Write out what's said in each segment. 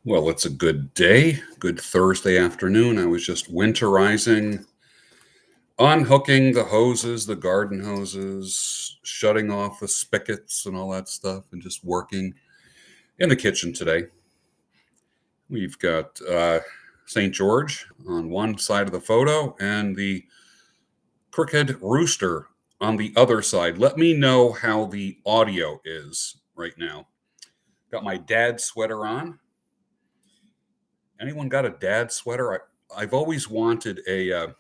Well, it's a good day, good Thursday afternoon. I was just winterizing, unhooking the hoses, the garden hoses, shutting off the spigots and all that stuff, and just working in the kitchen today. We've got St. George on one side of the photo and the crooked rooster on the other side. Let me know how the audio is right now. Got my dad sweater on. Anyone got a dad sweater? I've always wanted a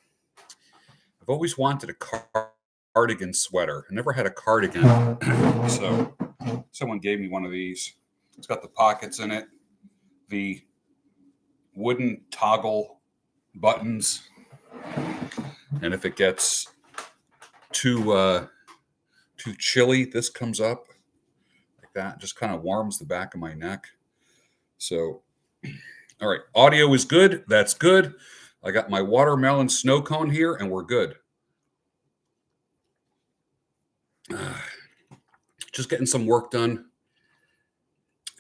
cardigan sweater. I never had a cardigan, so someone gave me one of these. It's got the pockets in it, the wooden toggle buttons, and if it gets too chilly, this comes up like that. Just kind of warms the back of my neck. So. All right, audio is good. That's good. I got my watermelon snow cone here, and we're good. Just getting some work done.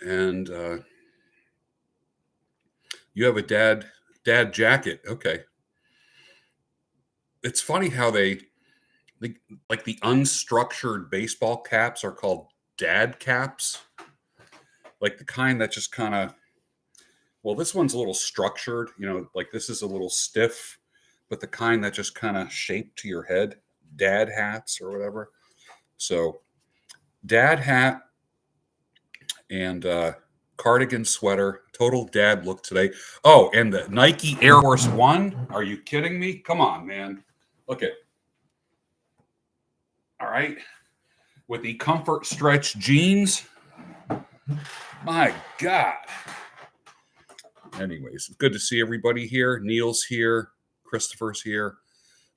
And you have a dad jacket. Okay. It's funny how they like the unstructured baseball caps are called dad caps. Like the kind that just kind of, well, this one's a little structured, like this is a little stiff, but the kind that just kind of shaped to your head, dad hats or whatever. So dad hat and cardigan sweater, total dad look today. Oh, and the Nike Air Force One. Are you kidding me? Come on, man. Look at. All right. With the comfort stretch jeans. My God. Anyways, it's good to see everybody here. Neil's here. Christopher's here.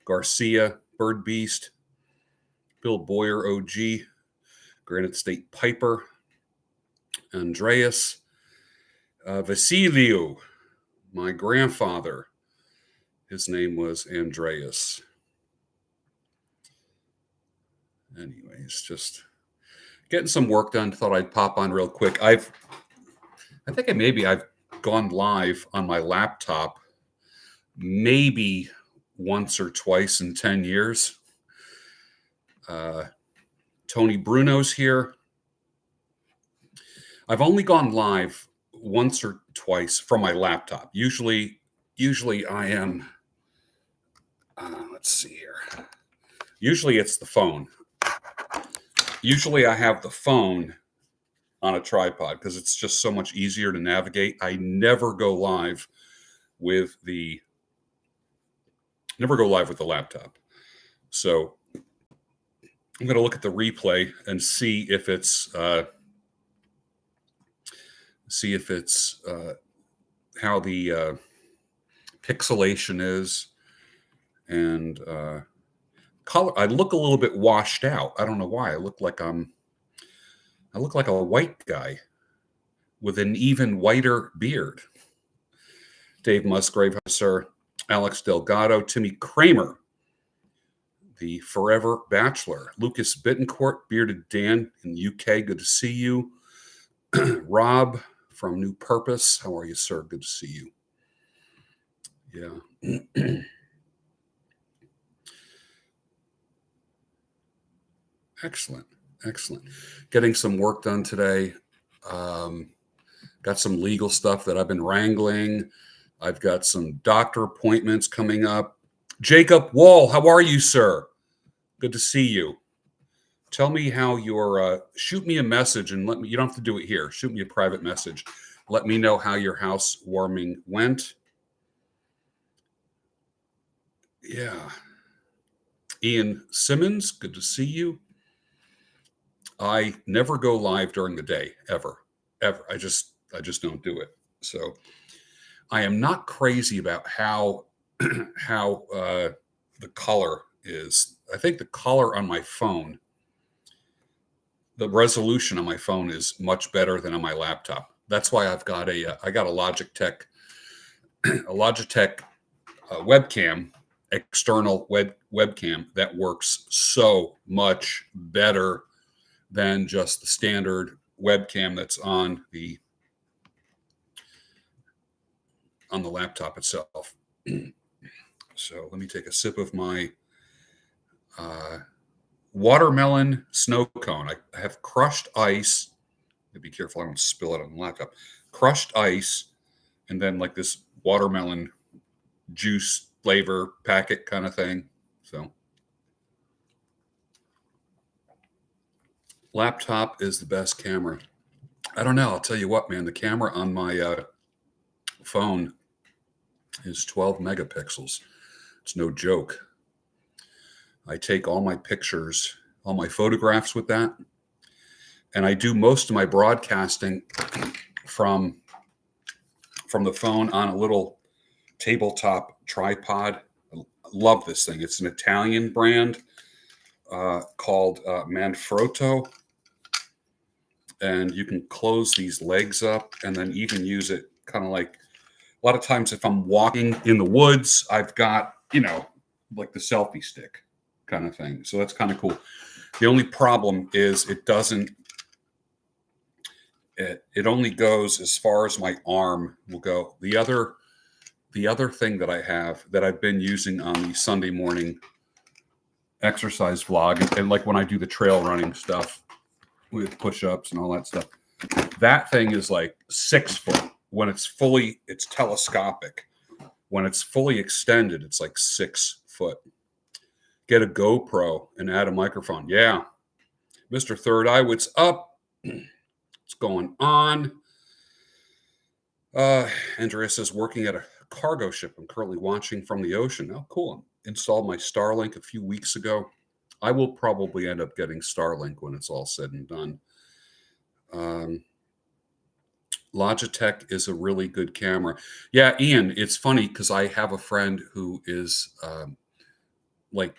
Garcia, Bird Beast, Bill Boyer, OG, Granite State Piper, Andreas, Vasiliu, my grandfather. His name was Andreas. Anyways, just getting some work done. Thought I'd pop on real quick. I think I've gone live on my laptop maybe once or twice in 10 years. Tony Bruno's here. I've only gone live once or twice from my laptop. Usually I am, let's see here. Usually it's the phone. Usually I have the phone on a tripod because it's just so much easier to navigate. I never go live with the laptop. So I'm going to look at the replay and see if it's how the pixelation is, and color. I look a little bit washed out. I don't know why. I look like a white guy with an even whiter beard. Dave Musgrave, sir. Alex Delgado, Timmy Kramer, the Forever Bachelor, Lucas Bittencourt, Bearded Dan in the UK. Good to see you. Rob from New Purpose. How are you, sir? Good to see you. Yeah. Excellent. Getting some work done today. Got some legal stuff that I've been wrangling. I've got some doctor appointments coming up. Jacob Wall, how are you, sir? Good to see you. Tell me how your, shoot me a message and you don't have to do it here. Shoot me a private message. Let me know how your housewarming went. Yeah. Ian Simmons, good to see you. I never go live during the day, ever. I just don't do it. So I am not crazy about how the color is. I think the color on my phone, the resolution on my phone is much better than on my laptop. That's why I've got I got a Logitech webcam, external webcam that works so much better than just the standard webcam that's on the laptop itself. So let me take a sip of my watermelon snow cone. I have crushed ice. Be careful I don't spill it on the laptop. Crushed ice, and then like this watermelon juice flavor packet kind of thing. So laptop is the best camera. I don't know. I'll tell you what, man. The camera on my phone is 12 megapixels. It's no joke. I take all my pictures, all my photographs with that. And I do most of my broadcasting from the phone on a little tabletop tripod. I love this thing. It's an Italian brand called Manfrotto. And you can close these legs up and then even use it kind of like, a lot of times if I'm walking in the woods, I've got, like the selfie stick kind of thing. So that's kind of cool. The only problem is it only goes as far as my arm will go. The other thing that I have that I've been using on the Sunday morning exercise vlog, and like when I do the trail running stuff with push-ups and all that stuff, that thing is like 6 foot. When it's telescopic. When it's fully extended, it's like 6 foot. Get a GoPro and add a microphone. Yeah. Mr. Third Eye, what's up? What's going on? Andrea says, working at a cargo ship. I'm currently watching from the ocean. Oh, cool. Installed my Starlink a few weeks ago. I will probably end up getting Starlink when it's all said and done. Logitech is a really good camera. Yeah, Ian, it's funny because I have a friend who is like,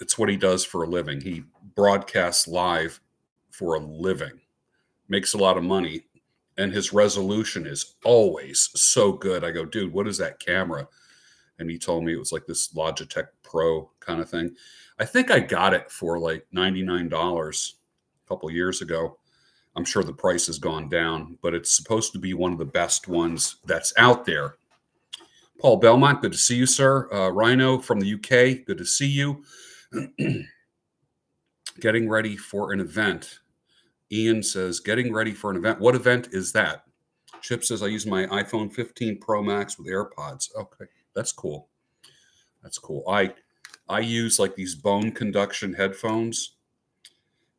it's what he does for a living. He broadcasts live for a living, makes a lot of money, and his resolution is always so good. I go, dude, what is that camera? And he told me it was like this Logitech Pro kind of thing. I think I got it for like $99 a couple of years ago. I'm sure the price has gone down, but it's supposed to be one of the best ones that's out there. Paul Belmont, good to see you, sir. Rhino from the UK, good to see you. Getting ready for an event. Ian says, getting ready for an event. What event is that? Chip says, I use my iPhone 15 Pro Max with AirPods. Okay, that's cool. That's cool. I use like these bone conduction headphones,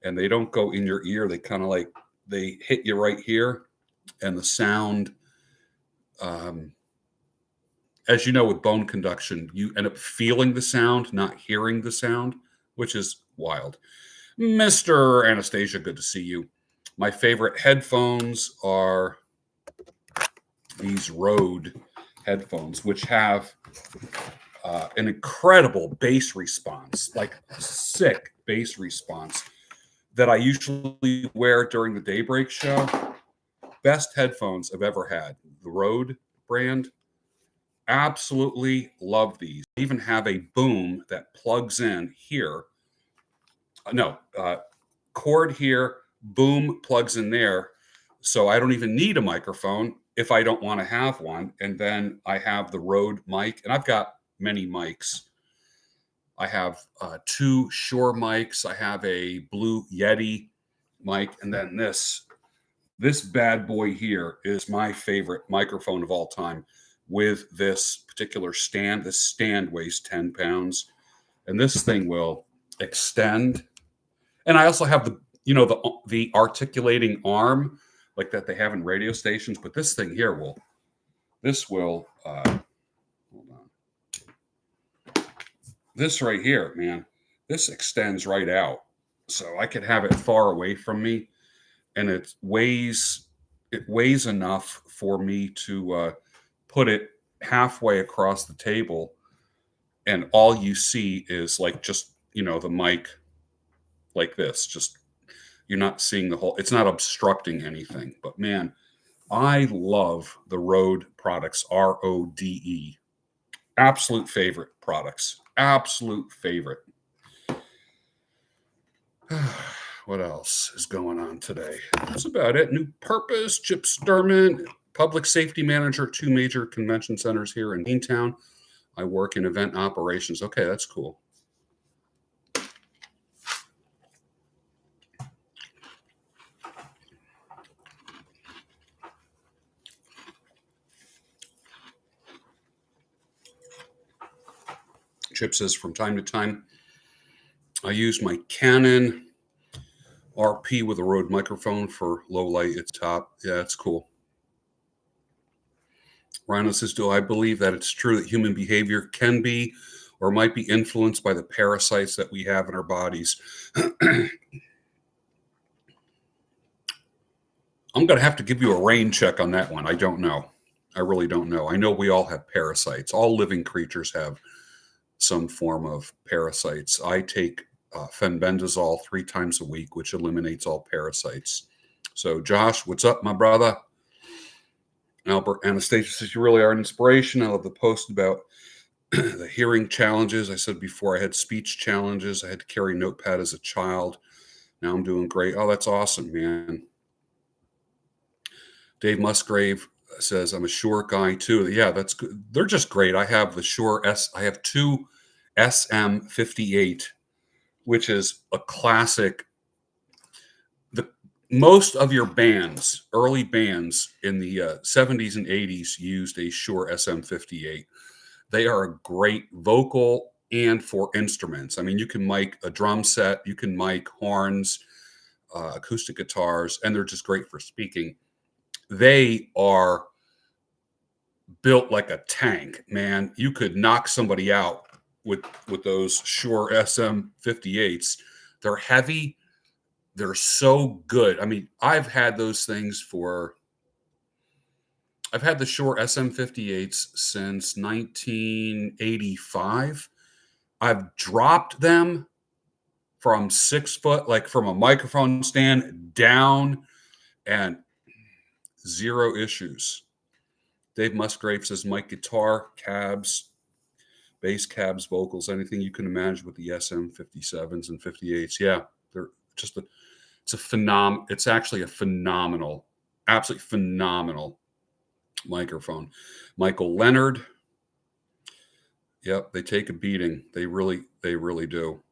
and they don't go in your ear. They kind of like, they hit you right here, and the sound, as you know, with bone conduction, you end up feeling the sound, not hearing the sound, which is wild. Mr. Anastasia, good to see you. My favorite headphones are these Rode headphones, which have an incredible bass response, like sick bass response that I usually wear during the Daybreak show. Best headphones I've ever had. The Rode brand. Absolutely love these. Even have a boom that plugs in here. Cord here, boom plugs in there. So I don't even need a microphone if I don't want to have one. And then I have the Rode mic, and I've got many mics. I have 2 Shure mics. I have a Blue Yeti mic, and then this bad boy here is my favorite microphone of all time with this particular stand. This stand weighs 10 pounds, and this thing will extend. And I also have the articulating arm like that they have in radio stations, but this thing here will hold on. This right here, man, this extends right out. So I could have it far away from me, and it weighs enough for me to put it halfway across the table, and all you see is like just the mic like this. Just you're not seeing the whole. It's not obstructing anything. But man, I love the Rode products. RODE. Absolute favorite products. Absolute favorite. What else is going on today? That's about it. New purpose, Chip Sturman, public safety manager at 2 major convention centers here in Town. I work in event operations. Okay, that's cool. Chip says from time to time, I use my Canon RP with a Rode microphone for low light. It's top. Yeah, it's cool. Rhino says, do I believe that it's true that human behavior can be or might be influenced by the parasites that we have in our bodies? I'm going to have to give you a rain check on that one. I don't know. I really don't know. I know we all have parasites. All living creatures have some form of parasites. I take fenbendazole 3 times a week, which eliminates all parasites. So, Josh, what's up, my brother? Albert Anastasia says, you really are an inspiration. I love the post about the hearing challenges. I said before I had speech challenges. I had to carry notepad as a child. Now I'm doing great. Oh, that's awesome, man. Dave Musgrave says, I'm a Shure guy too. Yeah, that's good. They're just great. I have the Shure I have 2 SM58, which is a classic. Most of your bands, early bands in the 70s and 80s, used a Shure SM58. They are a great vocal and for instruments. I mean, you can mic a drum set, you can mic horns, acoustic guitars, and they're just great for speaking. They are built like a tank, man. You could knock somebody out with those Shure SM58s. They're heavy. They're so good. I mean, I've had the Shure SM58s since 1985. I've dropped them from 6 foot, like from a microphone stand down, and 0 issues. Dave Musgrave says, Mike, guitar, cabs, bass cabs, vocals, anything you can imagine with the SM57s and 58s. Yeah, they're just it's actually a phenomenal, absolutely phenomenal microphone. Michael Leonard. Yep, they take a beating. They really do.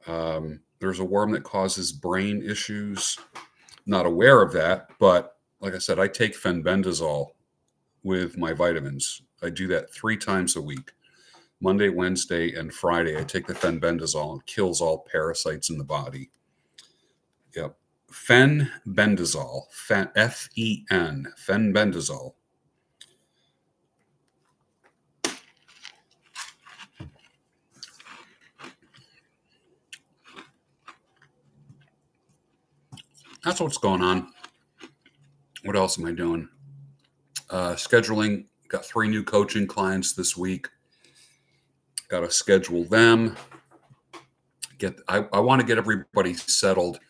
There's a worm that causes brain issues. Not aware of that, but like I said, I take fenbendazole with my vitamins. I do that 3 times a week. Monday, Wednesday, and Friday, I take the fenbendazole. It kills all parasites in the body. Yep. Fenbendazole. F-E-N. Fenbendazole. That's what's going on. What else am I doing? Scheduling. Got 3 new coaching clients this week. Got to schedule them. I want to get everybody settled.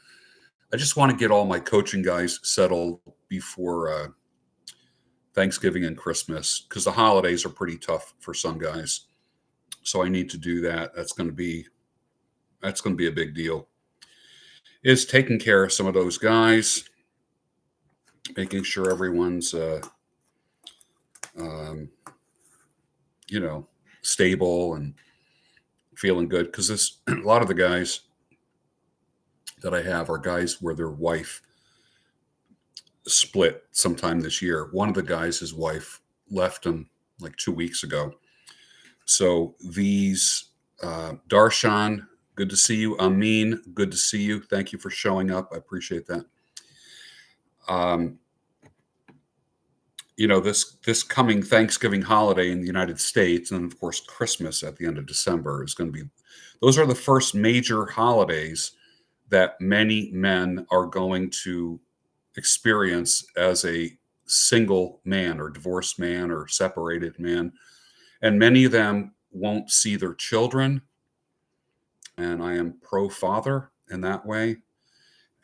I just want to get all my coaching guys settled before Thanksgiving and Christmas, because the holidays are pretty tough for some guys. So I need to do that. That's going to be a big deal. Is taking care of some of those guys, making sure everyone's stable and feeling good, because a lot of the guys that I have are guys where their wife split sometime this year. One of the guys, his wife left him like 2 weeks ago. So these Darshan, good to see you. Amin, good to see you. Thank you for showing up. I appreciate that. This coming Thanksgiving holiday in the United States, and of course Christmas at the end of December, is going to be Those are the first major holidays that many men are going to experience as a single man or divorced man or separated man. And many of them won't see their children. And I am pro father in that way.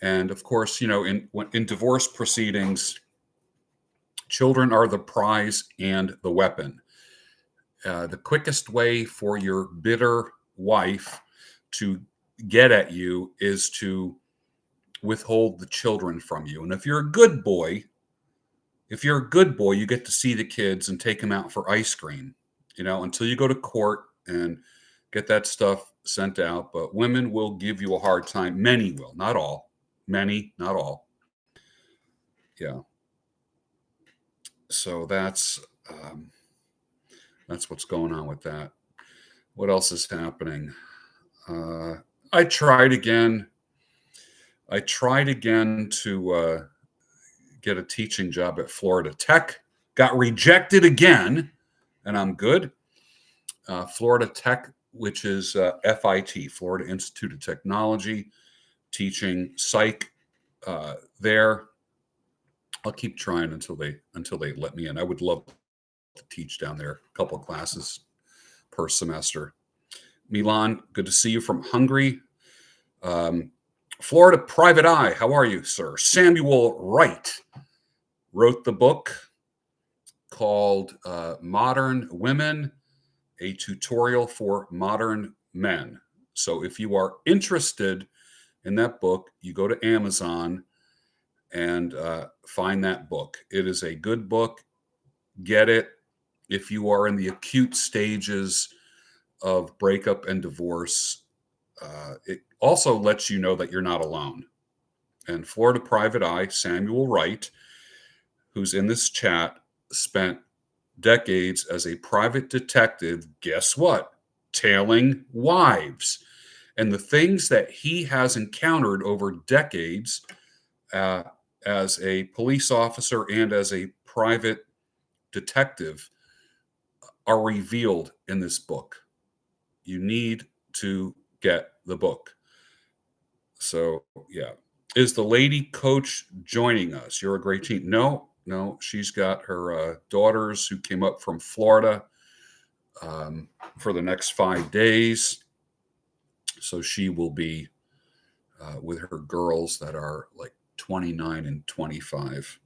And of course, in divorce proceedings, children are the prize and the weapon. The quickest way for your bitter wife to get at you is to withhold the children from you. And if you're a good boy, you get to see the kids and take them out for ice cream, until you go to court and get that stuff sent out. But women will give you a hard time. Many will, not all. Many, not all. Yeah. So that's what's going on with that. What else is happening? I tried again. To get a teaching job at Florida Tech. Got rejected again, and I'm good. Florida Tech, which is FIT, Florida Institute of Technology, teaching psych there. I'll keep trying until they let me in. I would love to teach down there, a couple of classes per semester. Milan, good to see you from Hungary. Florida Private Eye, how are you, sir? Samuel Wright wrote the book called Modern Women, a tutorial for modern men. So if you are interested in that book, you go to Amazon and find that book. It is a good book. Get it. If you are in the acute stages of breakup and divorce, it also lets you know that you're not alone. And Florida Private Eye, Samuel Wright, who's in this chat, spent decades as a private detective. Guess what? Tailing wives. And the things that he has encountered over decades as a police officer and as a private detective are revealed in this book. You need to get the book. So, yeah. Is the lady coach joining us? You're a great team. No, she's got her daughters who came up from Florida for the next 5 days. So she will be with her girls that are like 29 and 25.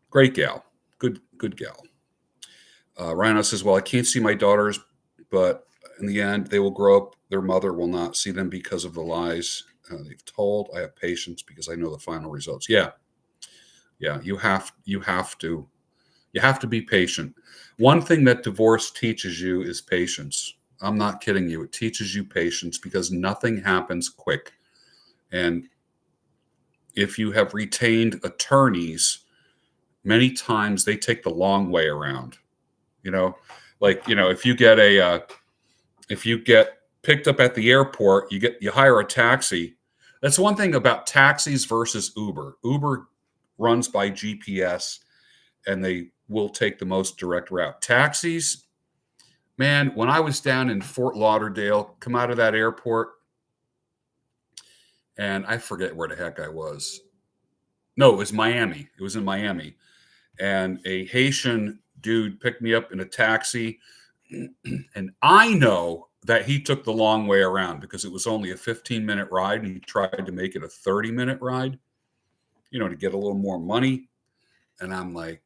Great gal. Good gal. Rhino says, well, I can't see my daughters, but in the end, they will grow up. Their mother will not see them because of the lies they've told. I have patience because I know the final results. Yeah. You have to be patient. One thing that divorce teaches you is patience. I'm not kidding you. It teaches you patience because nothing happens quick. And if you have retained attorneys, many times they take the long way around. If you get picked up at the airport, you hire a taxi. That's one thing about taxis versus Uber. Uber runs by GPS and they will take the most direct route. Taxis, man, when I was down in Fort Lauderdale, come out of that airport, and I forget where the heck I was. No, it was Miami. It was in Miami. And a Haitian dude picked me up in a taxi. And I know that he took the long way around because it was only a 15-minute ride and he tried to make it a 30-minute ride, to get a little more money. And I'm like,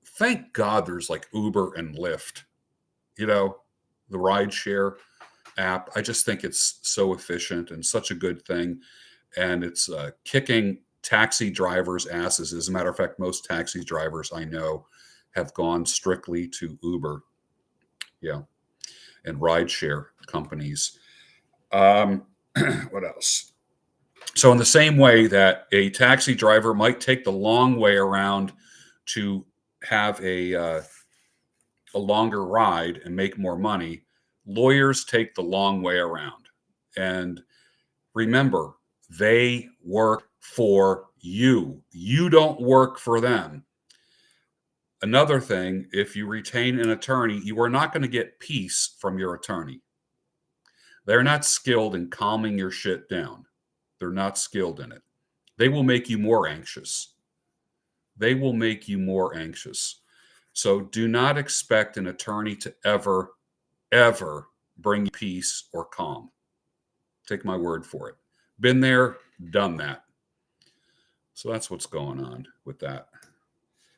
thank God there's like Uber and Lyft, the ride share app. I just think it's so efficient and such a good thing. And it's kicking taxi drivers' asses. As a matter of fact, most taxi drivers I know have gone strictly to Uber. Yeah. And rideshare companies. What else? So in the same way that a taxi driver might take the long way around to have a longer ride and make more money, lawyers take the long way around. And remember, they work for you. You don't work for them. Another thing, if you retain an attorney, you are not going to get peace from your attorney. They're not skilled in calming your shit down. They're not skilled in it. They will make you more anxious. They will make you more anxious. So do not expect an attorney to ever bring you peace or calm. Take my word for it. Been there, done that. So that's what's going on with that.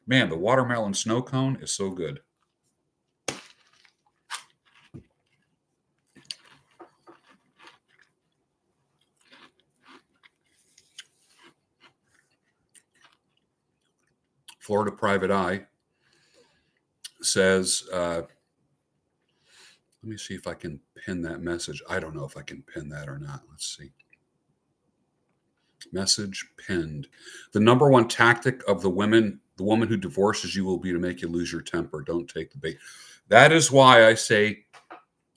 Man, the watermelon snow cone is so good. Florida Private Eye says, let me see if I can pin that message. I don't know if I can pin that or not. Let's see. Message pinned. The number one tactic of the woman who divorces you will be to make you lose your temper. Don't take the bait. That is why I say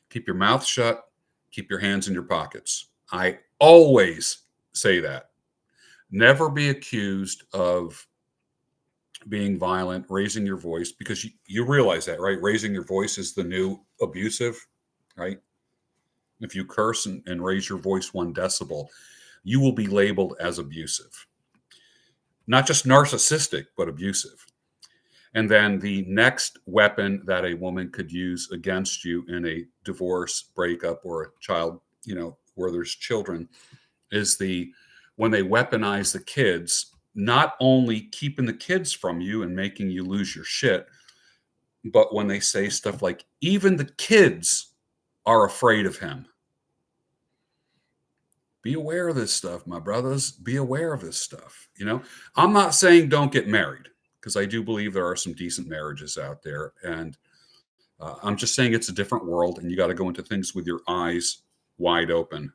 keep your mouth shut, keep your hands in your pockets. I always say that. Never be accused of being violent, raising your voice, because you realize that, right? Raising your voice is the new abusive, right? If you curse and raise your voice 1 decibel, you will be labeled as abusive. Not just narcissistic, but abusive. And then the next weapon that a woman could use against you in a divorce, breakup, or a child, where there's children, is when they weaponize the kids, not only keeping the kids from you and making you lose your shit, but when they say stuff like, even the kids are afraid of him. Be aware of this stuff, my brothers. Be aware of this stuff. I'm not saying don't get married, because I do believe there are some decent marriages out there. And I'm just saying it's a different world, and you got to go into things with your eyes wide open.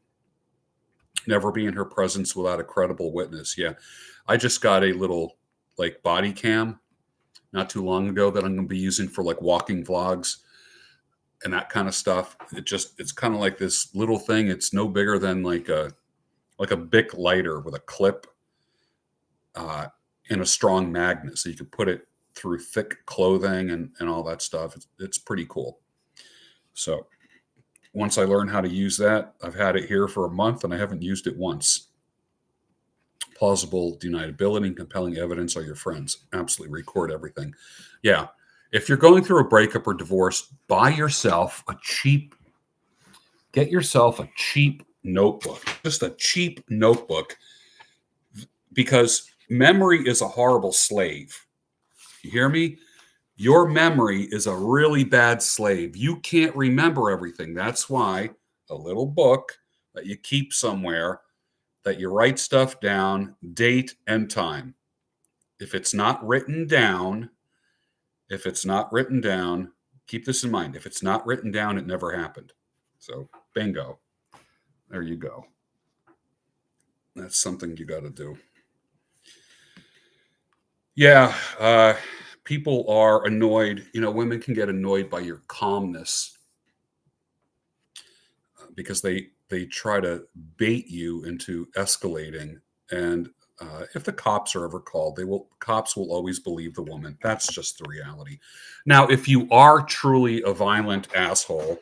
Never be in her presence without a credible witness. Yeah. I just got a little body cam not too long ago that I'm going to be using for walking vlogs and that kind of stuff. It's kind of like this little thing. It's no bigger than like a Bic lighter with a clip and a strong magnet. So you can put it through thick clothing and all that stuff. It's pretty cool. So once I learn how to use that, I've had it here for a month and I haven't used it once. Plausible deniability and compelling evidence are your friends. Absolutely. Record everything. Yeah. If you're going through a breakup or divorce, get yourself a cheap notebook, just a cheap notebook, because memory is a horrible slave. You hear me? Your memory is a really bad slave. You can't remember everything. That's why a little book that you keep somewhere, that you write stuff down, date and time. If it's not written down, keep this in mind. If it's not written down, it never happened. So bingo. There you go. That's something you got to do. Yeah. People are annoyed. Women can get annoyed by your calmness because they try to bait you into escalating. And if the cops are ever called, cops will always believe the woman. That's just the reality. Now, if you are truly a violent asshole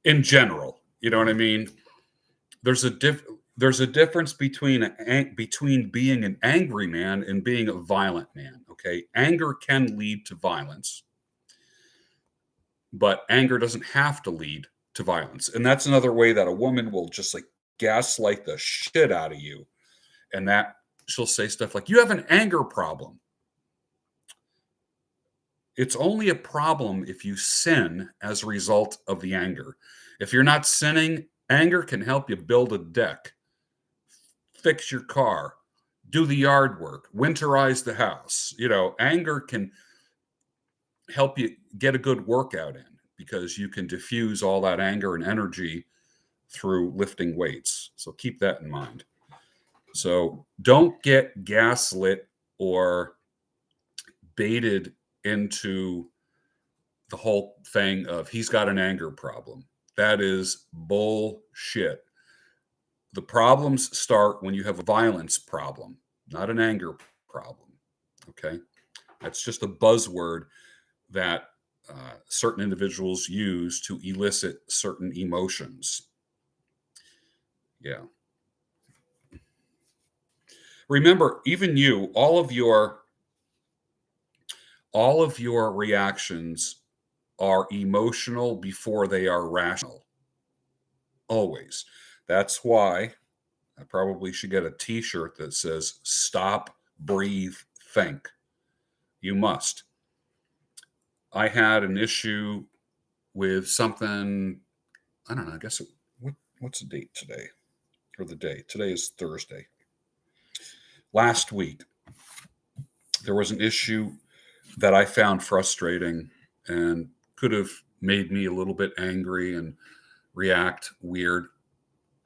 in general, you know what I mean? There's a difference between being an angry man and being a violent man. Okay. Anger can lead to violence, but anger doesn't have to lead to violence. And that's another way that a woman will just gaslight the shit out of you. And that she'll say stuff like, you have an anger problem. It's only a problem if you sin as a result of the anger. If you're not sinning, anger can help you build a deck, fix your car, do the yard work, winterize the house. Anger can help you get a good workout in, because you can diffuse all that anger and energy through lifting weights. So keep that in mind. So don't get gaslit or baited into the whole thing of he's got an anger problem. That is bullshit. The problems start when you have a violence problem, not an anger problem. Okay. That's just a buzzword that certain individuals use to elicit certain emotions. Yeah. Remember, even you, all of your reactions are emotional before they are rational. Always. That's why I probably should get a t-shirt that says stop, breathe, think. You must. I had an issue with something, I don't know, I guess what's the date today? Or the day. Today is Thursday. Last week, there was an issue that I found frustrating and could have made me a little bit angry and react weird.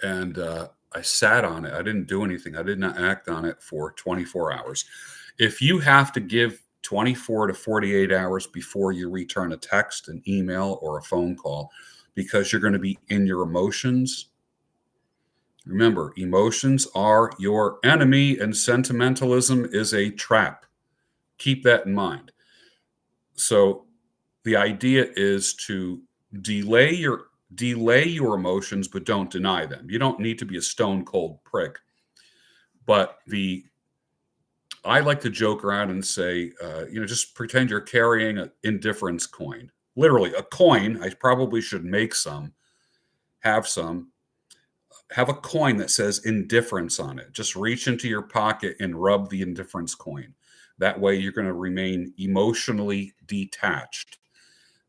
And I sat on it. I didn't do anything. I did not act on it for 24 hours. If you have to give 24 to 48 hours before you return a text, an email, or a phone call because you're going to be in your emotions, remember, emotions are your enemy and sentimentalism is a trap. Keep that in mind. So the idea is to delay your emotions, but don't deny them. You don't need to be a stone cold prick. But I like to joke around and say, just pretend you're carrying an indifference coin. Literally, a coin. I probably should make some, have some. Have a coin that says indifference on it. Just reach into your pocket and rub the indifference coin. That way, you're going to remain emotionally detached.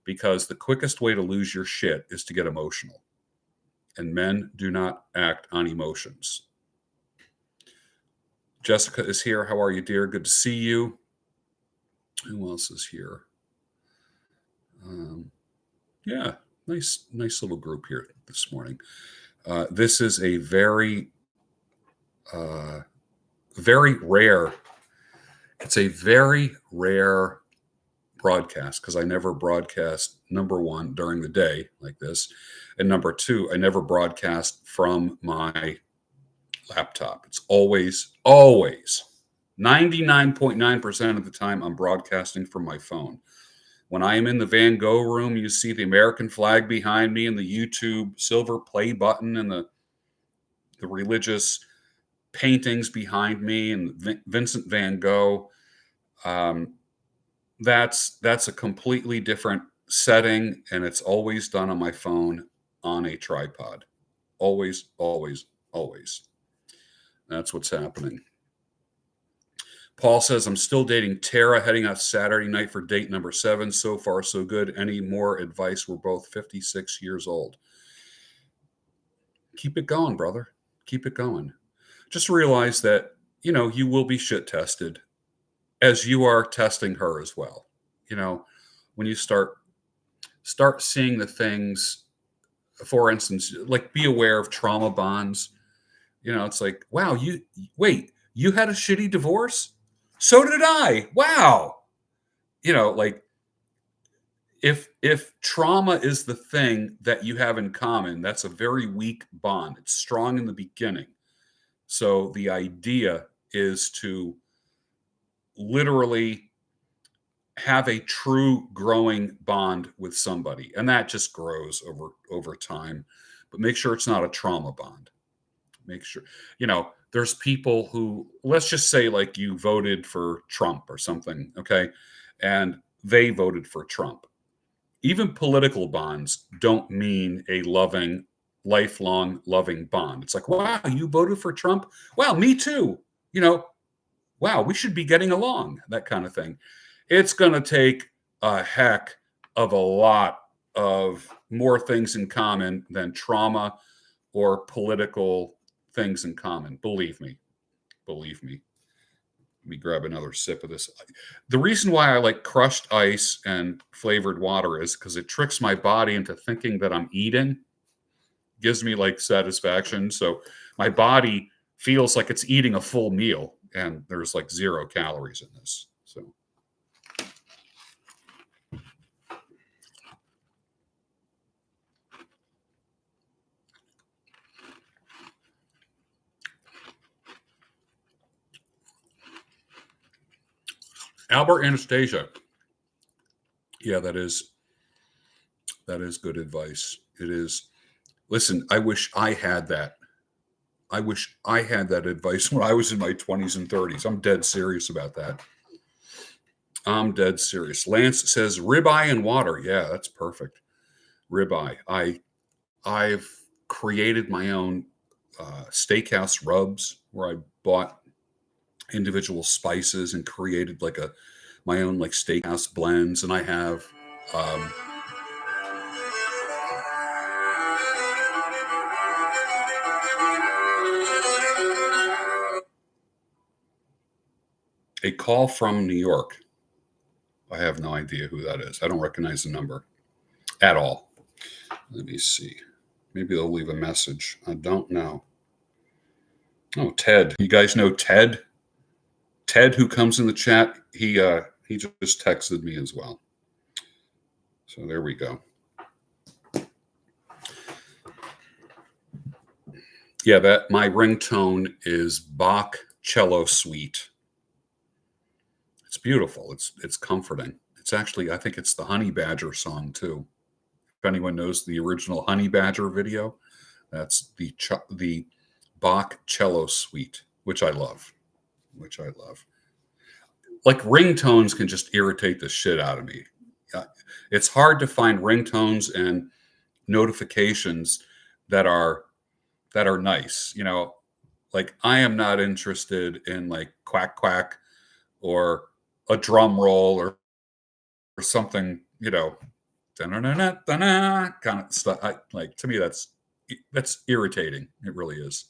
Because the quickest way to lose your shit is to get emotional. And men do not act on emotions. Jessica is here. How are you, dear? Good to see you. Who else is here? Yeah, nice little group here this morning. This is a very, very rare. It's a very rare broadcast because I never broadcast, number one, during the day like this. And number two, I never broadcast from my laptop. It's always 99.9% of the time I'm broadcasting from my phone. When I am in the Van Gogh room, you see the American flag behind me and the YouTube silver play button and the religious paintings behind me and Vincent Van Gogh. That's a completely different setting, and it's always done on my phone on a tripod. Always, always, always. That's what's happening. Paul says, I'm still dating Tara, heading out Saturday night for date number 7. So far, so good. Any more advice? We're both 56 years old. Keep it going, brother. Keep it going. Just realize that, you will be shit tested as you are testing her as well. When you start seeing the things, for instance, like be aware of trauma bonds. It's like, wow, you had a shitty divorce? So did I. Wow. Like if trauma is the thing that you have in common, that's a very weak bond. It's strong in the beginning. So the idea is to literally have a true growing bond with somebody, and that just grows over time. But make sure it's not a trauma bond. Make sure, there's people who, let's just say, like, you voted for Trump or something, okay, and they voted for Trump. Even political bonds don't mean a loving, lifelong loving bond. It's like, wow, you voted for Trump? Wow, me too. Wow, we should be getting along, that kind of thing. It's going to take a heck of a lot of more things in common than trauma or political things in common. Believe me. Let me grab another sip of this. The reason why I like crushed ice and flavored water is because it tricks my body into thinking that I'm eating, gives me like satisfaction. So my body feels like it's eating a full meal, and there's like 0 calories in this. So Albert Anastasia. Yeah, that is good advice. It is. Listen, I wish I had that. I wish I had that advice when I was in my 20s and 30s. I'm dead serious about that. I'm dead serious. Lance says ribeye and water. Yeah, that's perfect. Ribeye. I've created my own steakhouse rubs where I bought individual spices and created like my own like steakhouse blends, and I have um, a call from New York. I have no idea who that is. I don't recognize the number at all. Let me see. Maybe they'll leave a message. I don't know. Oh, Ted. You guys know Ted? Ted, who comes in the chat, he just texted me as well. So there we go. Yeah, that my ringtone is Bach Cello Suite. It's beautiful. It's comforting. It's actually, I think it's the Honey Badger song too. If anyone knows the original Honey Badger video, that's the Bach Cello Suite, which I love. Which I love. Like ringtones can just irritate the shit out of me. It's hard to find ringtones and notifications that are nice. You know, like I am not interested in like quack quack or a drum roll or something, you know, kind of stuff. Like to me, that's irritating. It really is.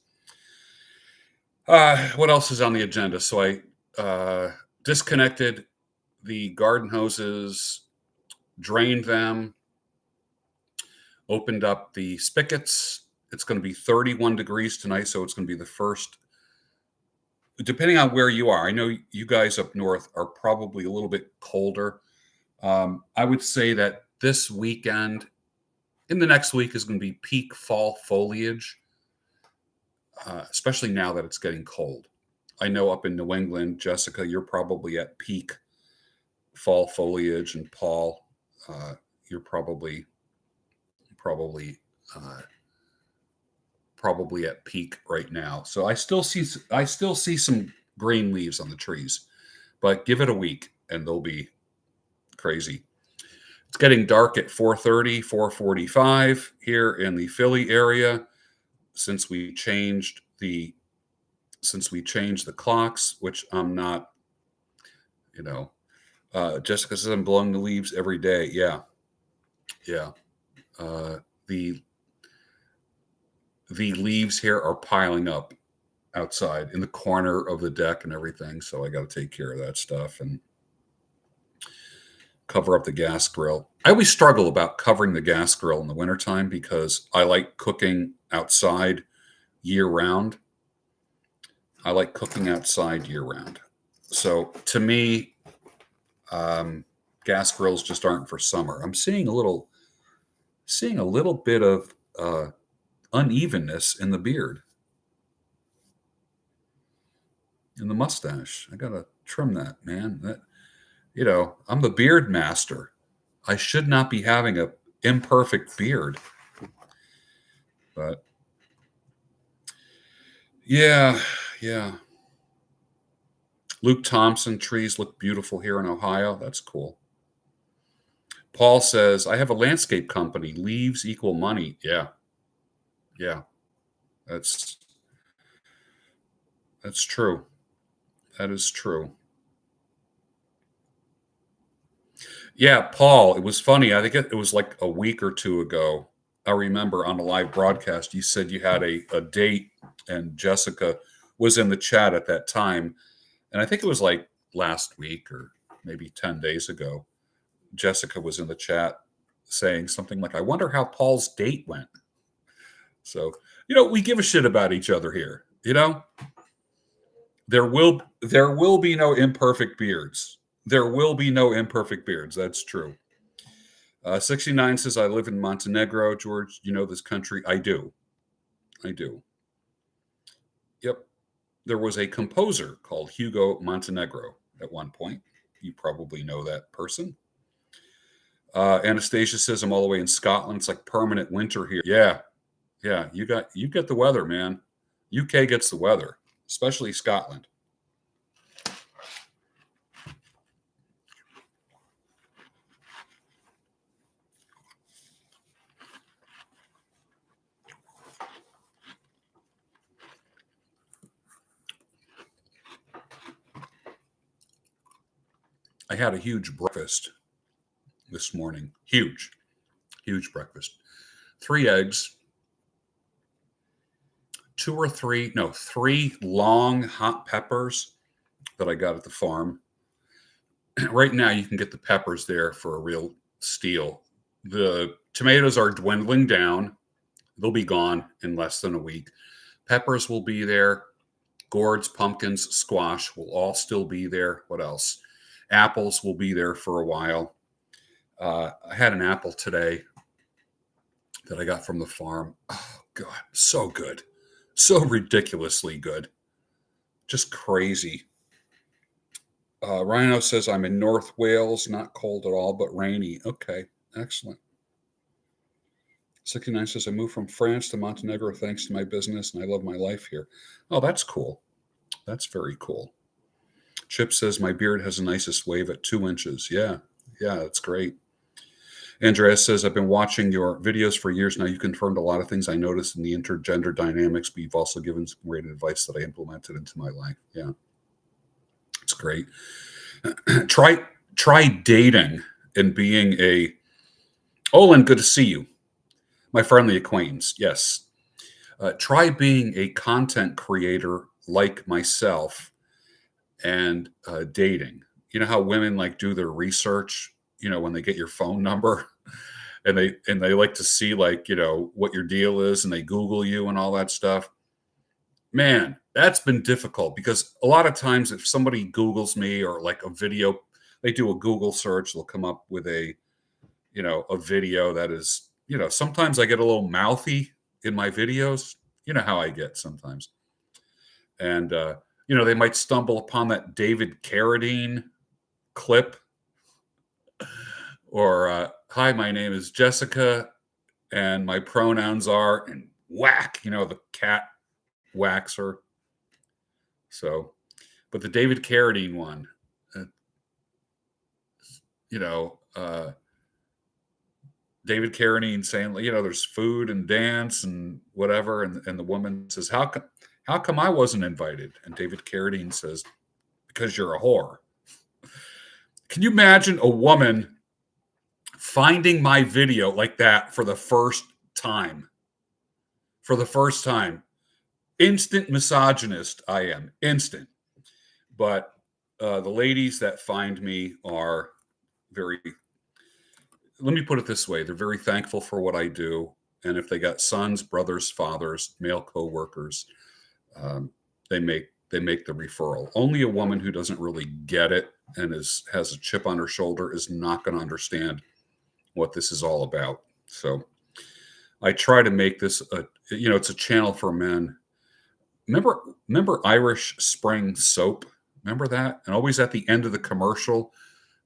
What else is on the agenda? So I disconnected the garden hoses, drained them, opened up the spigots. It's going to be 31 degrees tonight, so it's going to be the first. Depending on where you are, I know you guys up north are probably a little bit colder. I would say that this weekend, in the next week, is going to be peak fall foliage, especially now that it's getting cold. I know up in New England, Jessica, you're probably at peak fall foliage, and Paul, you're probably uh, probably at peak right now. So I still see some green leaves on the trees, but give it a week and they'll be crazy. It's getting dark at 4:30, 4:45 here in the Philly area since we changed the clocks, which I'm not, you know. Jessica says I'm blowing the leaves every day. Yeah, yeah. Uh, the leaves here are piling up outside in the corner of the deck and everything. So I got to take care of that stuff and cover up the gas grill. I always struggle about covering the gas grill in the wintertime because I like cooking outside year round. I like cooking outside year round. So to me, gas grills just aren't for summer. I'm seeing a little bit of unevenness in the beard, in the mustache. I gotta trim that, man. That, you know, I'm the beard master. I should not be having a imperfect beard. But yeah, yeah. Luke Thompson, trees look beautiful here in Ohio. That's cool. Paul says, I have a landscape company. Leaves equal money. Yeah. Yeah. That's true. That is true. Yeah, Paul, it was funny. I think it was like a week or two ago. I remember on a live broadcast, you said you had a date, and Jessica was in the chat at that time. And I think it was like last week or maybe 10 days ago. Jessica was in the chat saying something like, I wonder how Paul's date went. So, you know, we give a shit about each other here. You know, there will be no imperfect beards. There will be no imperfect beards. That's true. 69 says, I live in Montenegro. George, you know this country? I do. I do. Yep. There was a composer called Hugo Montenegro at one point. You probably know that person. Anastasia says, I'm all the way in Scotland. It's like permanent winter here. Yeah. Yeah. You get the weather, man. UK gets the weather, especially Scotland. I had a huge breakfast this morning. Huge breakfast. 3 eggs, 3 long hot peppers that I got at the farm. Right now, you can get the peppers there for a real steal. The tomatoes are dwindling down. They'll be gone in less than a week. Peppers will be there. Gourds, pumpkins, squash will all still be there. What else? Apples will be there for a while. I had an apple today that I got from the farm. Oh, God, so good. So ridiculously good. Just crazy. Rhino says, I'm in North Wales, not cold at all, but rainy. Okay, excellent. 69 says, I moved from France to Montenegro thanks to my business, and I love my life here. Oh, that's cool. That's very cool. Chip says, my beard has the nicest wave at 2 inches. Yeah, that's great. Andreas says, I've been watching your videos for years now. You confirmed a lot of things I noticed in the intergender dynamics, but you've also given some great advice that I implemented into my life. Yeah, it's great. Try dating and being a, Olin, good to see you. My friendly acquaintance, yes. Try being a content creator like myself and dating. You know how women like do their research, when they get your phone number and they like to see like, what your deal is, and they Google you and all that stuff. Man, that's been difficult because a lot of times if somebody Googles me or like a video, they do a Google search, they'll come up with a video that is, sometimes I get a little mouthy in my videos. You know how I get sometimes. And, they might stumble upon that David Carradine clip or, hi, my name is Jessica and my pronouns are, and whack, the cat whacks her. So, but the David Carradine one, David Carradine saying, there's food and dance and whatever. And the woman says, how come I wasn't invited? And David Carradine says, because you're a whore. Can you imagine a woman finding my video like that for the first time? For the first time. Instant misogynist I am. Instant. But the ladies that find me are very, let me put it this way, they're very thankful for what I do. And if they got sons, brothers, fathers, male co-workers, they make the referral. Only a woman who doesn't really get it and has a chip on her shoulder is not going to understand what this is all about. So I try to make this it's a channel for men. Remember Irish Spring soap? Remember that? And always at the end of the commercial,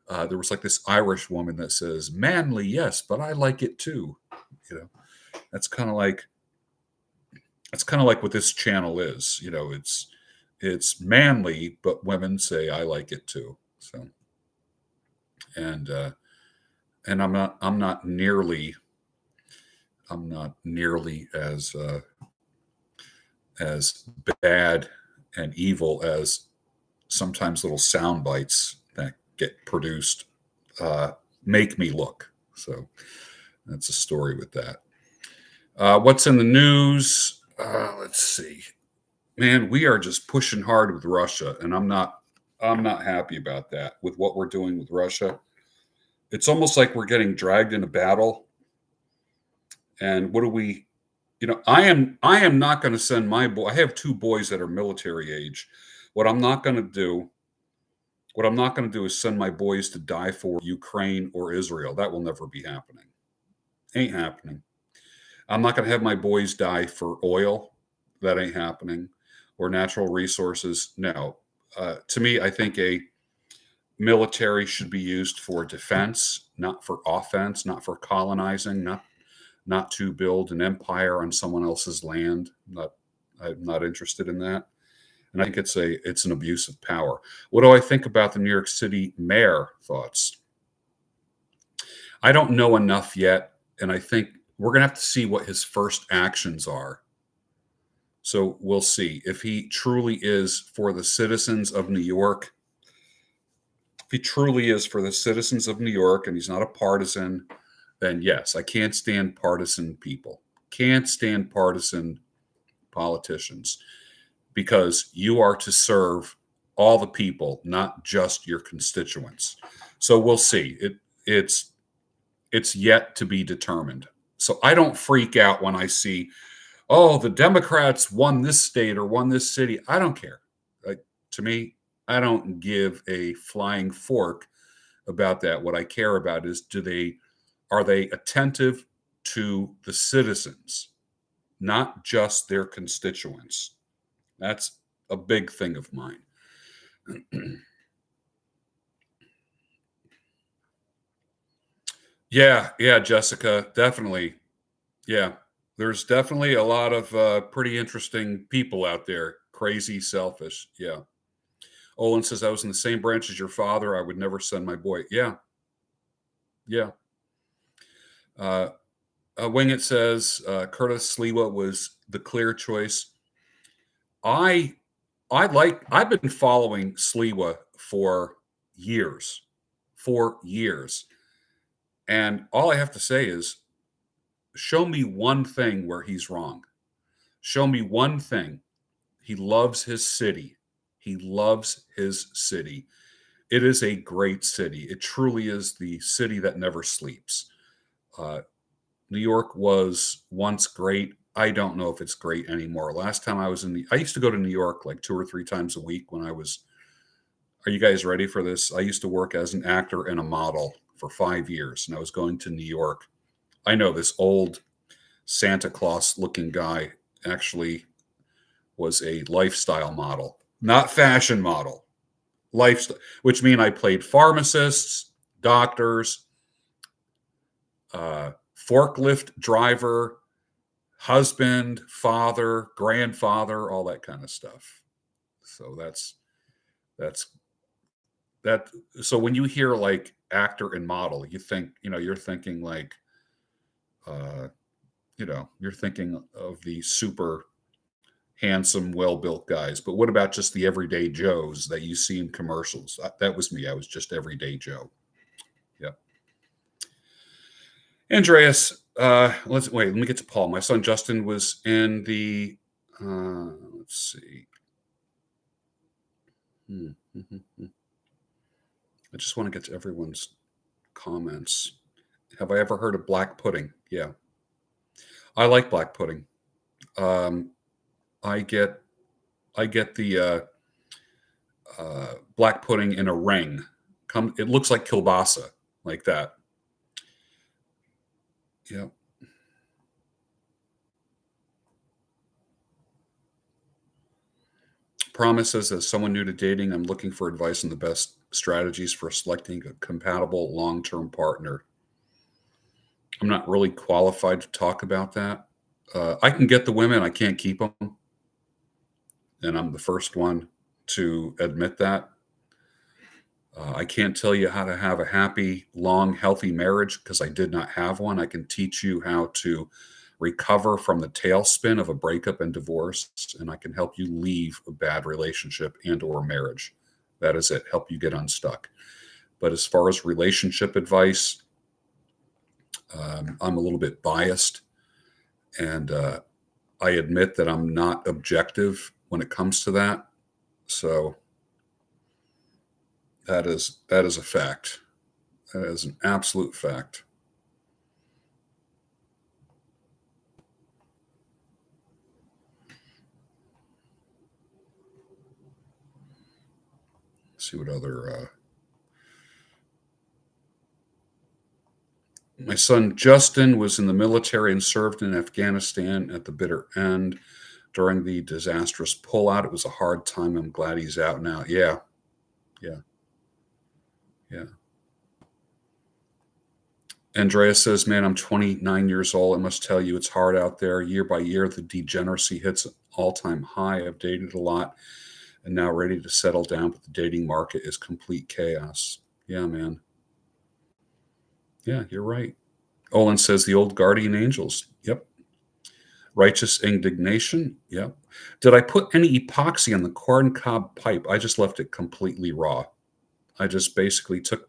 there was like this Irish woman that says, manly, yes, but I like it too. That's kind of like what this channel is. It's manly, but women say I like it too. So, and I'm not nearly as bad and evil as sometimes little sound bites that get produced make me look. So that's a story with that. What's in the news? Let's see. Man, we are just pushing hard with Russia, and I'm not happy about that with what we're doing with Russia. It's almost like we're getting dragged in a battle. And what do we, I am not going to send my boy. I have 2 boys that are military age. What I'm not going to do is send my boys to die for Ukraine or Israel. That will never be happening. Ain't happening. I'm not going to have my boys die for oil. That ain't happening. Or natural resources. No. To me, I think military should be used for defense, not for offense, not for colonizing, not to build an empire on someone else's land. I'm not interested in that. And I think it's an abuse of power. What do I think about the New York City mayor? Thoughts? I don't know enough yet, and I think we're going to have to see what his first actions are. So we'll see if he truly is for the citizens of New York. If he truly is for the citizens of New York and he's not a partisan, then yes, I can't stand partisan people. Can't stand partisan politicians because you are to serve all the people, not just your constituents. So we'll see. It's yet to be determined. So I don't freak out when I see, oh, the Democrats won this state or won this city. I don't care. To me, I don't give a flying fork about that. What I care about is are they attentive to the citizens, not just their constituents? That's a big thing of mine. Yeah, Jessica, definitely. Yeah, there's definitely a lot of pretty interesting people out there. Crazy, selfish. Yeah. Olin says, I was in the same branch as your father. I would never send my boy. Yeah. Uh, Wingit says, Curtis Sliwa was the clear choice. I've been following Sliwa for years. And all I have to say is, show me one thing where he's wrong. Show me one thing. He loves his city. He loves his city. It is a great city. It truly is the city that never sleeps. New York was once great. I don't know if it's great anymore. Last time I was I used to go to New York like 2 or 3 times a week when I was. Are you guys ready for this? I used to work as an actor and a model for 5 years, and I was going to New York. I know this old Santa Claus looking guy actually was a lifestyle model, not fashion model, lifestyle, which mean I played pharmacists, doctors, forklift driver, husband, father, grandfather, all that kind of stuff. So that's that. So when you hear like actor and model, you think, you're thinking like, uh, you're thinking of the super handsome, well-built guys. But what about just the everyday Joes that you see in commercials? That was me. I was just everyday Joe. Yeah. Andreas, let me get to Paul. My son Justin was in the. Let's see. I just want to get to everyone's comments. Have I ever heard of black pudding? Yeah, I like black pudding. I get the black pudding in a ring. It looks like kielbasa, like that. Yeah. Promise says, as someone new to dating, I'm looking for advice on the best strategies for selecting a compatible long-term partner. I'm not really qualified to talk about that. I can get the women, I can't keep them. And I'm the first one to admit that. I can't tell you how to have a happy, long, healthy marriage because I did not have one. I can teach you how to recover from the tailspin of a breakup and divorce, and I can help you leave a bad relationship and or marriage. That is it. Help you get unstuck. But as far as relationship advice, I'm a little bit biased, and I admit that I'm not objective when it comes to that. So that is a fact. That is an absolute fact. Let's see what other. My son Justin was in the military and served in Afghanistan at the bitter end during the disastrous pullout. It was a hard time. I'm glad he's out now. Yeah. Yeah. Andrea says, man, I'm 29 years old. I must tell you, it's hard out there. Year by year, the degeneracy hits an all-time high. I've dated a lot and now ready to settle down, but the dating market is complete chaos. Yeah, man. Yeah, you're right. Olin says the old guardian angels. Yep. Righteous indignation. Yep. Did I put any epoxy on the corn cob pipe? I just left it completely raw. I just basically took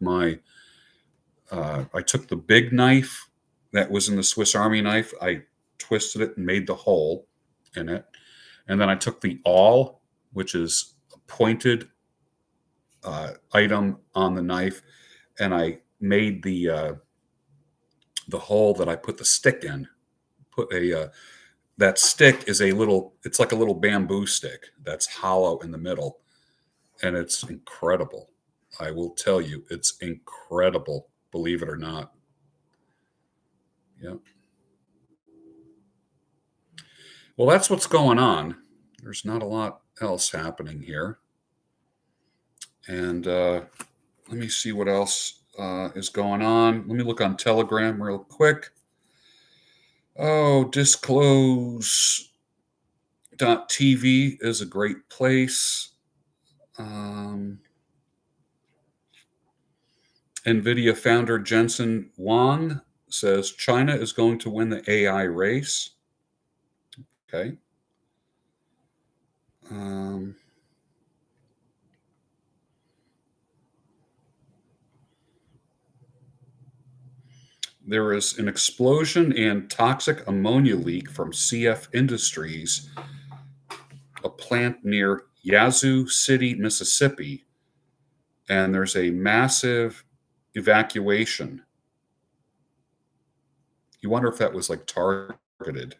I took the big knife that was in the Swiss Army knife. I twisted it and made the hole in it. And then I took the awl, which is a pointed item on the knife, and I made the hole that I put the stick in. Put a That stick is a little. It's like a little bamboo stick that's hollow in the middle, and it's incredible. I will tell you, it's incredible. Believe it or not. Yeah. Well, that's what's going on. There's not a lot else happening here. And let me see what else is going on. Let me look on Telegram real quick. Oh, disclose.tv is a great place. NVIDIA founder Jensen Huang says China is going to win the AI race. Okay. There is an explosion and toxic ammonia leak from CF Industries, a plant near Yazoo City, Mississippi, and there's a massive evacuation. You wonder if that was like targeted.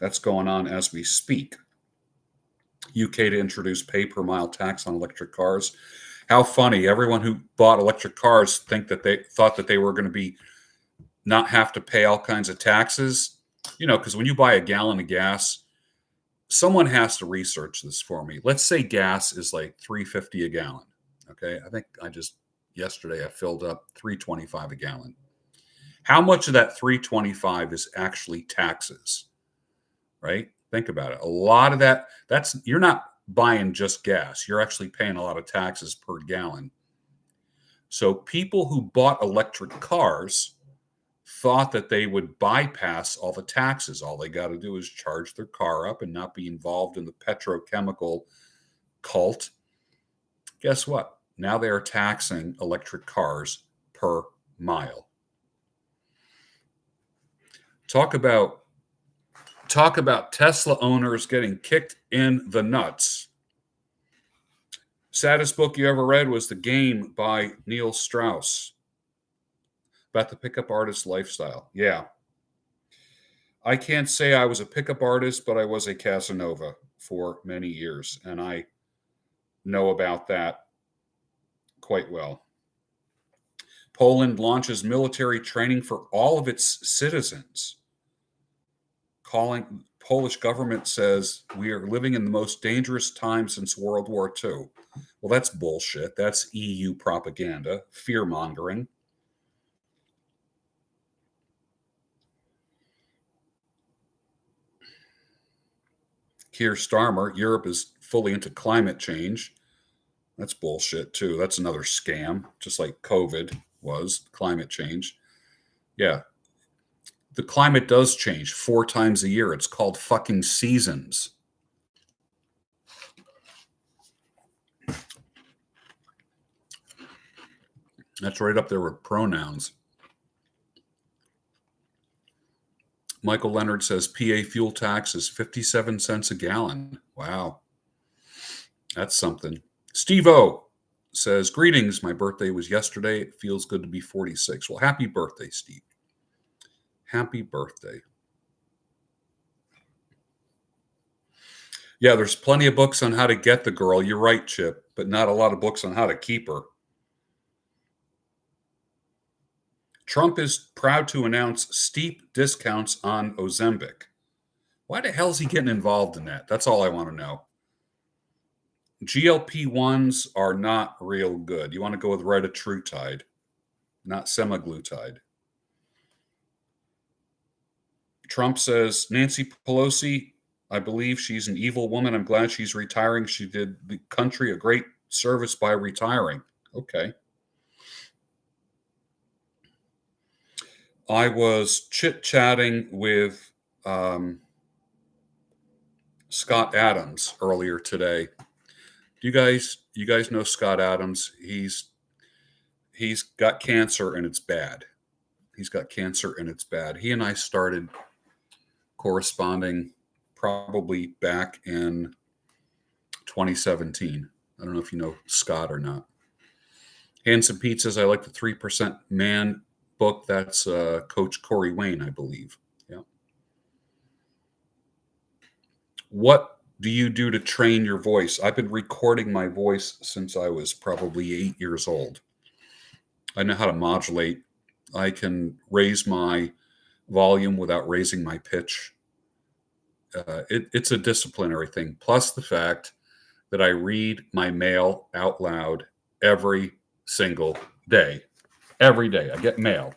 That's going on as we speak. UK to introduce pay per mile tax on electric cars. How funny! Everyone who bought electric cars thought that they were going to be not have to pay all kinds of taxes. You know, because when you buy a gallon of gas, someone has to research this for me. Let's say gas is like $3.50 a gallon. Okay, I think yesterday I filled up $3.25 a gallon. How much of that $3.25 is actually taxes? Right? Think about it. A lot of that's you're not buying just gas. You're actually paying a lot of taxes per gallon. So people who bought electric cars thought that they would bypass all the taxes. All they got to do is charge their car up and not be involved in the petrochemical cult. Guess what? Now they are taxing electric cars per mile. Talk about Tesla owners getting kicked in the nuts. Saddest book you ever read was The Game by Neil Strauss, about the pickup artist lifestyle. Yeah. I can't say I was a pickup artist, but I was a Casanova for many years, and I know about that quite well. Poland launches military training for all of its citizens. Polish government says we are living in the most dangerous time since World War II. Well, that's bullshit. That's EU propaganda, fear mongering. Keir Starmer, Europe is fully into climate change. That's bullshit too. That's another scam, just like COVID was, climate change. Yeah. The climate does change 4 times a year. It's called fucking seasons. That's right up there with pronouns. Michael Leonard says PA fuel tax is 57 cents a gallon. Wow. That's something. Steve O says, greetings. My birthday was yesterday. It feels good to be 46. Well, happy birthday, Steve. Happy birthday. Yeah, there's plenty of books on how to get the girl. You're right, Chip, but not a lot of books on how to keep her. Trump is proud to announce steep discounts on Ozempic. Why the hell is he getting involved in that? That's all I want to know. GLP-1s are not real good. You want to go with retatrutide, not semaglutide. Trump says, Nancy Pelosi, I believe she's an evil woman. I'm glad she's retiring. She did the country a great service by retiring. Okay. I was chit-chatting with Scott Adams earlier today. Do you guys know Scott Adams? He's got cancer and it's bad. He's got cancer and it's bad. He and I started corresponding probably back in 2017. I don't know if you know Scott or not. Handsome Pete says, I like the 3% Man book. That's Coach Corey Wayne, I believe. Yeah. What do you do to train your voice? I've been recording my voice since I was probably 8 years old. I know how to modulate. I can raise my volume without raising my pitch. It's a disciplinary thing. Plus the fact that I read my mail out loud every single day. Every day I get mail.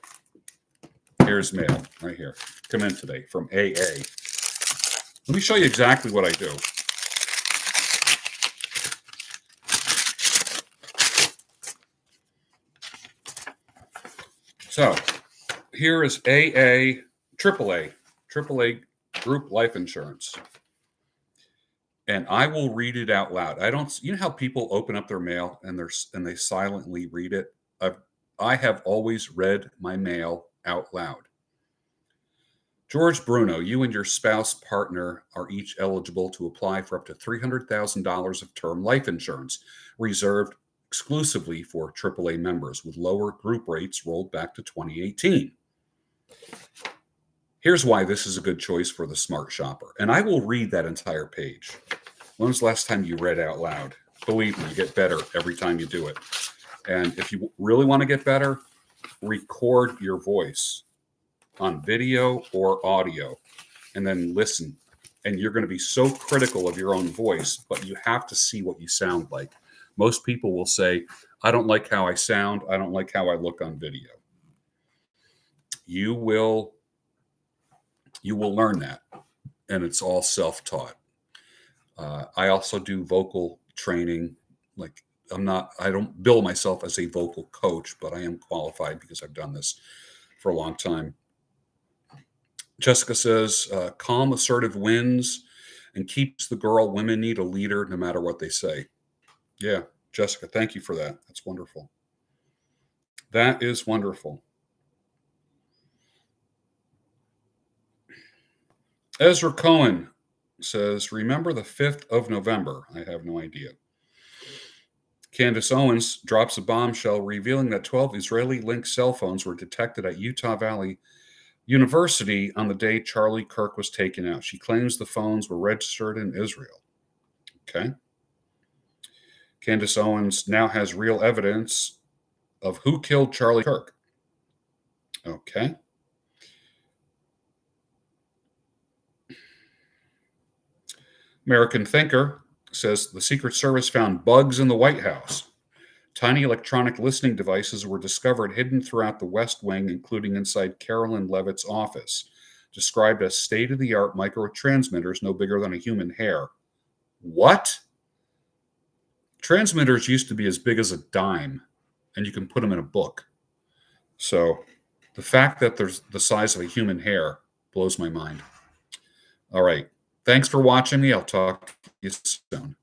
Here's mail right here. Come in today from AA. Let me show you exactly what I do. So here is AAA group life insurance. And I will read it out loud. You know how people open up their mail and they silently read it? I have always read my mail out loud. George Bruno, you and your spouse partner are each eligible to apply for up to $300,000 of term life insurance, reserved exclusively for AAA members, with lower group rates rolled back to 2018. Here's why this is a good choice for the smart shopper. And I will read that entire page. When was the last time you read out loud? Believe me, you get better every time you do it. And if you really want to get better, record your voice on video or audio and then listen. And you're going to be so critical of your own voice, but you have to see what you sound like. Most people will say, I don't like how I sound. I don't like how I look on video. You will learn that. And it's all self-taught. I also do vocal training. Like I don't bill myself as a vocal coach, but I am qualified because I've done this for a long time. Jessica says, calm, assertive wins and keeps the girl. Women need a leader no matter what they say. Yeah, Jessica, thank you for that. That's wonderful. That is wonderful. Ezra Cohen says, remember the 5th of November? I have no idea. Candace Owens drops a bombshell revealing that 12 Israeli-linked cell phones were detected at Utah Valley University on the day Charlie Kirk was taken out. She claims the phones were registered in Israel. Okay. Candace Owens now has real evidence of who killed Charlie Kirk. Okay. American Thinker says the Secret Service found bugs in the White House. Tiny electronic listening devices were discovered hidden throughout the West Wing, including inside Carolyn Leavitt's office, described as state-of-the-art microtransmitters no bigger than a human hair. What? Transmitters used to be as big as a dime, and you can put them in a book. So the fact that there's the size of a human hair blows my mind. All right. Thanks for watching me. I'll talk to you soon.